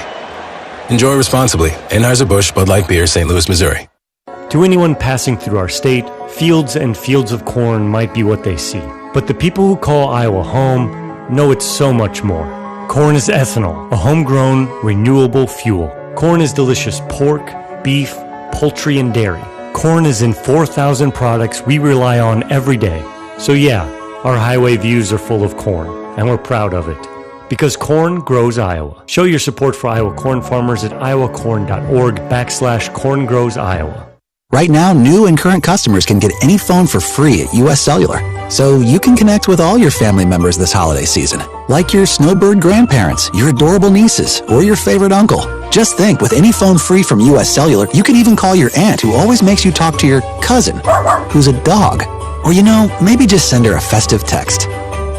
S6: Enjoy responsibly. Anheuser-Busch Bud Light Beer, St. Louis, Missouri.
S13: To anyone passing through our state, fields and fields of corn might be what they see. But the people who call Iowa home know it's so much more. Corn is ethanol, a homegrown, renewable fuel. Corn is delicious pork, beef, poultry, and dairy. Corn is in 4,000 products we rely on every day. So yeah, our highway views are full of corn, and we're proud of it. Because corn grows Iowa. Show your support for Iowa corn farmers at iowacorn.org/corngrowsiowa.
S7: Right now, new and current customers can get any phone for free at US Cellular. So you can connect with all your family members this holiday season, like your snowbird grandparents, your adorable nieces, or your favorite uncle. Just think, with any phone free from US Cellular, you can even call your aunt who always makes you talk to your cousin, who's a dog. Or maybe just send her a festive text.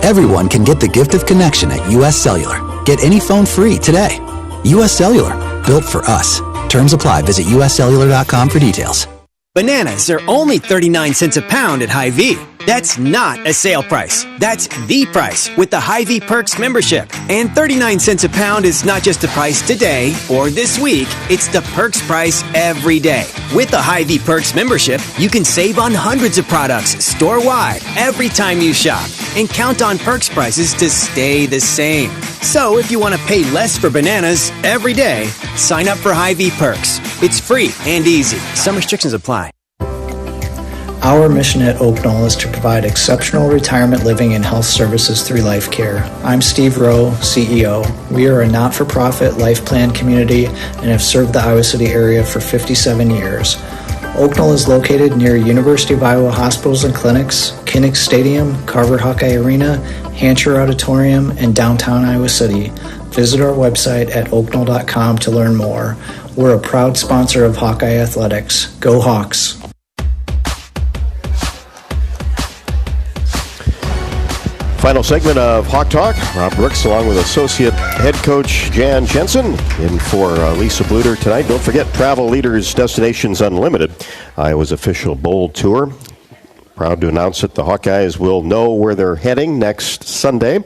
S7: Everyone can get the gift of connection at US Cellular. Get any phone free today. US Cellular, built for us. Terms apply. Visit uscellular.com for details.
S8: Bananas are only 39 cents a pound at Hy-Vee. That's not a sale price. That's the price with the Hy-Vee Perks membership. And 39 cents a pound is not just the price today or this week. It's the Perks price every day. With the Hy-Vee Perks membership, you can save on hundreds of products store-wide every time you shop. And count on Perks prices to stay the same. So if you want to pay less for bananas every day, sign up for Hy-Vee Perks. It's free and easy. Some restrictions apply.
S10: Our mission at Oak Knoll is to provide exceptional retirement living and health services through life care. I'm Steve Rowe, CEO. We are a not-for-profit life plan community and have served the Iowa City area for 57 years. Oak Knoll is located near University of Iowa hospitals and clinics, Kinnick Stadium, Carver Hawkeye Arena, Hancher Auditorium, and downtown Iowa City. Visit our website at oakknoll.com to learn more. We're a proud sponsor of Hawkeye Athletics. Go Hawks!
S3: Final segment of Hawk Talk. Rob Brooks along with Associate Head Coach Jan Jensen in for Lisa Bluder tonight. Don't forget Travel Leaders Destinations Unlimited, Iowa's official bowl tour. Proud to announce that the Hawkeyes will know where they're heading next Sunday.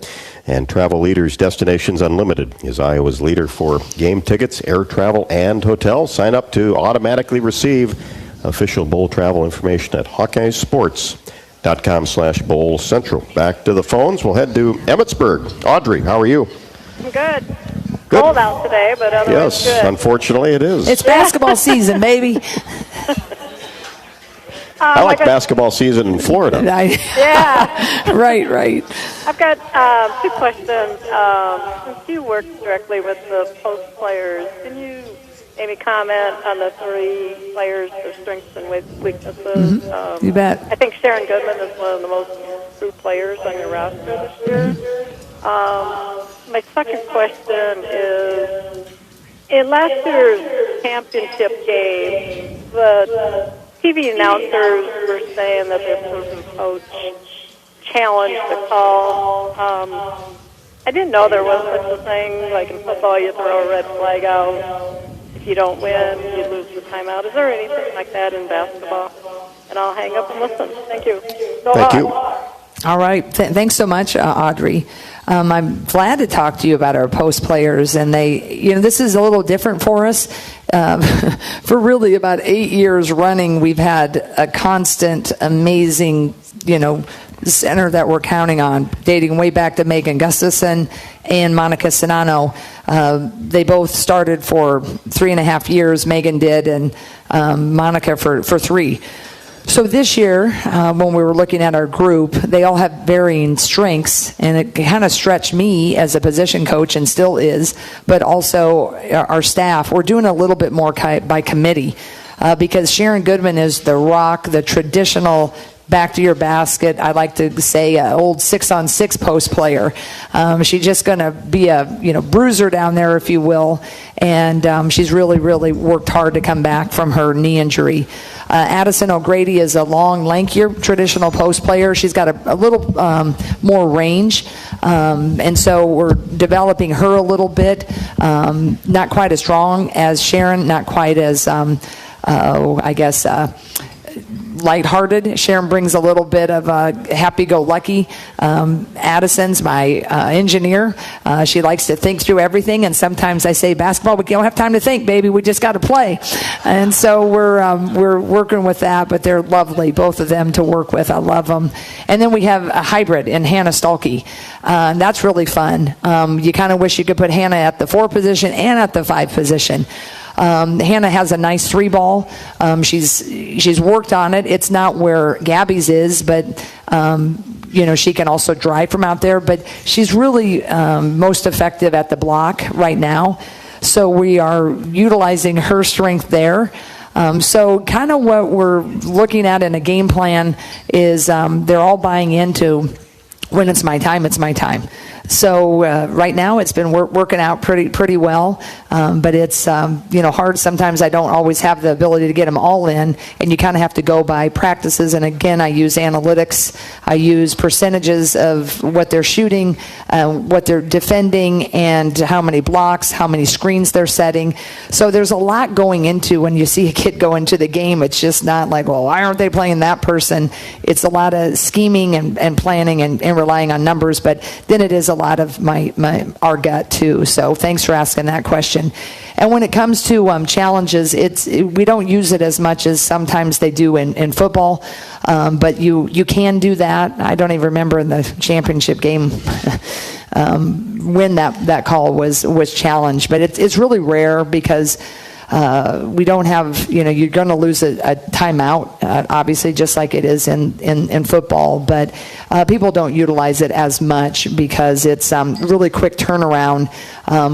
S3: And Travel Leaders Destinations Unlimited is Iowa's leader for game tickets, air travel, and hotel. Sign up to automatically receive official bowl travel information at HawkeyesSports.com/Bowl Central. Back to the phones. We'll head to Emmitsburg. Audrey, how are you?
S17: I'm good. Cold out today, but otherwise
S3: Yes,
S17: good.
S3: unfortunately it is.
S4: It's basketball season, baby.
S3: I like basketball season in Florida.
S17: Yeah.
S4: Right.
S17: I've got two questions. Since you work directly with the post players, can you maybe comment on the three players, their strengths and weaknesses?
S4: You bet.
S17: I think Sharon Goodman is one of the most improved players on your roster this year. My second question is, in last year's championship game, the TV announcers were saying that their person coach challenged the call. I didn't know there was such a thing. Like in football, you throw a red flag out. If you don't win, you lose the timeout. Is there anything like that in basketball? And I'll hang up and listen. Thank you.
S3: Thank you.
S4: All right. Thanks so much, Audrey. I'm glad to talk to you about our post players, and this is a little different for us. For really about 8 years running, we've had a constant, amazing, center that we're counting on, dating way back to Megan Gustafson and Monica Sinano. They both started for 3.5 years. Megan did, and Monica for 3. So this year, when we were looking at our group, they all have varying strengths, and it kind of stretched me as a position coach, and still is, but also our staff. We're doing a little bit more by committee because Sharon Goodman is the rock, the traditional back to your basket. I like to say old 6-on-6 post player. She's just going to be a bruiser down there, if you will, and she's really worked hard to come back from her knee injury. Addison O'Grady is a long, lankier traditional post player. She's got a little more range, and so we're developing her a little bit. Not quite as strong as Sharon, not quite as lighthearted. Sharon brings a little bit of happy-go-lucky. Addison's my engineer. She likes to think through everything, and sometimes I say, basketball, we don't have time to think, baby. We just got to play. And so we're working with that, but they're lovely, both of them to work with. I love them. And then we have a hybrid in Hannah Stolke. That's really fun. You kind of wish you could put Hannah at the 4 position and at the 5 position. Hannah has a nice 3 ball. She's worked on it. It's not where Gabby's is, but she can also drive from out there. But she's really most effective at the block right now. So we are utilizing her strength there. So kind of what we're looking at in a game plan is they're all buying into when it's my time, it's my time. So right now it's been working out pretty well, but it's hard. Sometimes I don't always have the ability to get them all in, and you kind of have to go by practices. And again, I use analytics. I use percentages of what they're shooting, what they're defending, and how many blocks, how many screens they're setting. So there's a lot going into when you see a kid go into the game. It's just not like, well, why aren't they playing that person? It's a lot of scheming and planning and relying on numbers, but then it is a lot of our gut too. So thanks for asking that question. And when it comes to challenges, we don't use it as much as sometimes they do in football, but you can do that. I don't even remember in the championship game when that call was challenged, but it's really rare because we don't have, you're going to lose a timeout, obviously, just like it is in football, but people don't utilize it as much because it's really quick turnaround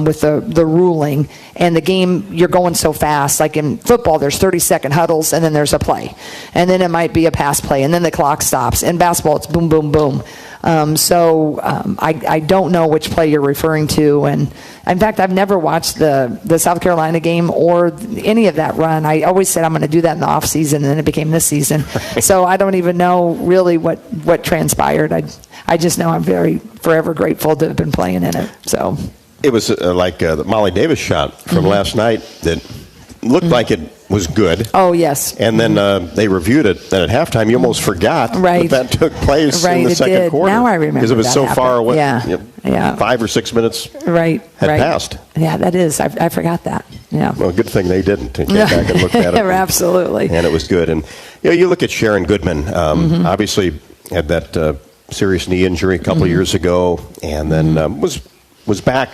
S4: with the ruling. And the game, you're going so fast. Like in football, there's 30-second huddles, and then there's a play. And then it might be a pass play, and then the clock stops. In basketball, it's boom, boom, boom. I don't know which play you're referring to. And in fact, I've never watched the South Carolina game or any of that run. I always said I'm going to do that in the off season, and then it became this season. Right. So I don't even know really what transpired. I just know I'm forever grateful to have been playing in it. So
S3: it was like the Molly Davis shot from last night that looked like it was good.
S4: Oh, yes.
S3: And then they reviewed it, and at halftime you almost forgot that took place in the second quarter.
S4: Now I remember
S3: because it was so
S4: happened.
S3: far away.
S4: Yeah.
S3: 5 or 6 minutes had passed.
S4: Yeah, that is. I forgot that. Yeah.
S3: Well, good thing they didn't. Came back and looked at it.
S4: Absolutely.
S3: And it was good. And you look at Sharon Goodman. Obviously had that serious knee injury a couple of years ago, and then was back.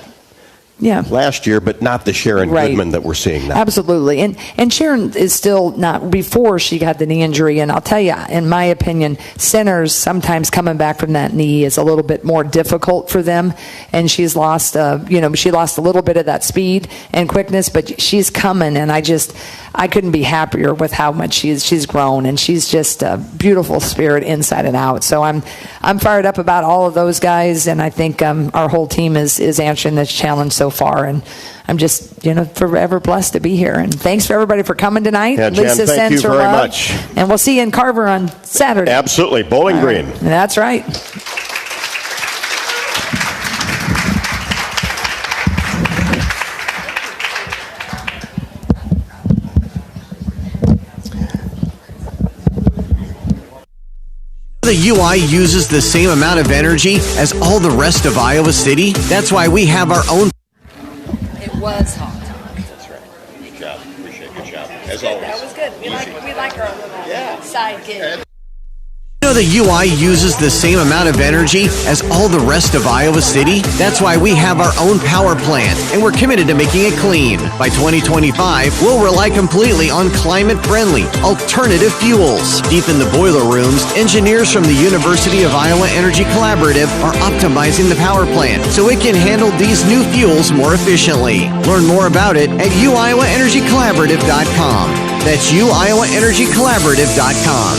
S4: Yeah.
S3: Last year, but not the Sharon Goodman that we're seeing now.
S4: Absolutely. And Sharon is still not before she got the knee injury. And I'll tell you, in my opinion, centers sometimes coming back from that knee is a little bit more difficult for them. And she's lost, she lost a little bit of that speed and quickness, but she's coming. And I couldn't be happier with how much she's grown. And she's just a beautiful spirit inside and out. So I'm fired up about all of those guys. And I think our whole team is answering this challenge so far, and I'm just forever blessed to be here. And thanks for everybody for coming tonight.
S3: Yeah, Jan,
S4: Lisa
S3: thank you
S4: sends her
S3: very
S4: love.
S3: much.
S4: And we'll see you in Carver on Saturday.
S3: Absolutely, Bowling Green.
S4: That's right.
S5: The UI uses the same amount of energy as all the rest of Iowa City. That's why we have our own.
S4: It was hot.
S3: That's right. Good job. Appreciate it. Good job. As always.
S4: That was good. We like our little side gig.
S5: The UI uses the same amount of energy as all the rest of Iowa City. That's why we have our own power plant, and we're committed to making it clean. By 2025, we'll rely completely on climate-friendly, alternative fuels. Deep in the boiler rooms, engineers from the University of Iowa Energy Collaborative are optimizing the power plant so it can handle these new fuels more efficiently. Learn more about it at uiowaenergycollaborative.com. That's uiowaenergycollaborative.com.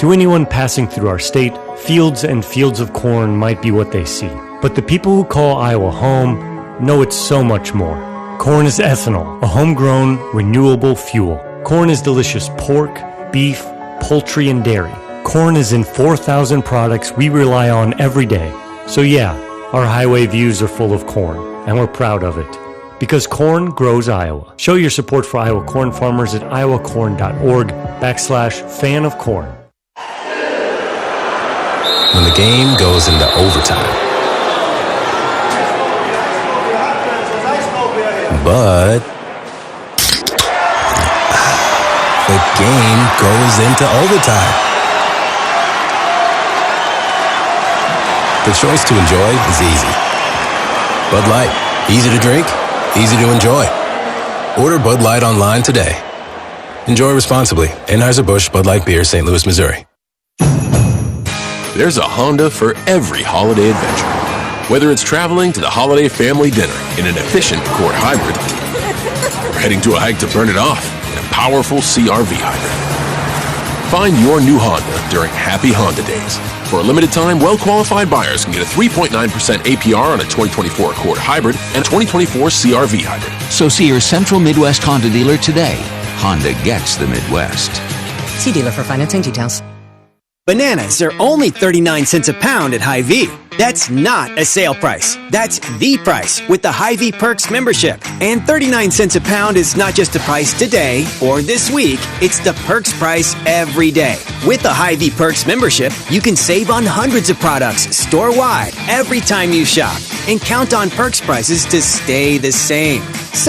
S13: To anyone passing through our state, fields and fields of corn might be what they see. But the people who call Iowa home know it's so much more. Corn is ethanol, a homegrown, renewable fuel. Corn is delicious pork, beef, poultry, and dairy. Corn is in 4,000 products we rely on every day. So yeah, our highway views are full of corn, and we're proud of it. Because corn grows Iowa. Show your support for Iowa corn farmers at iowacorn.org/fan of corn.
S6: When the game goes into overtime. But the game goes into overtime. The choice to enjoy is easy. Bud Light, easy to drink, easy to enjoy. Order Bud Light online today. Enjoy responsibly. Anheuser-Busch Bud Light Beer, St. Louis, Missouri.
S14: There's a Honda for every holiday adventure. Whether it's traveling to the holiday family dinner in an efficient Accord hybrid, or heading to a hike to burn it off in a powerful CR-V hybrid. Find your new Honda during Happy Honda Days. For a limited time, well-qualified buyers can get a 3.9% APR on a 2024 Accord Hybrid and 2024 CR-V Hybrid.
S15: So see your Central Midwest Honda dealer today. Honda gets the Midwest.
S16: See dealer for financing details.
S8: Bananas are only 39 cents a pound at Hy-Vee. That's not a sale price. That's the price with the Hy-Vee Perks membership. And 39 cents a pound is not just the price today or this week. It's the Perks price every day. With the Hy-Vee Perks membership, you can save on hundreds of products store-wide every time you shop. And count on Perks prices to stay the same. So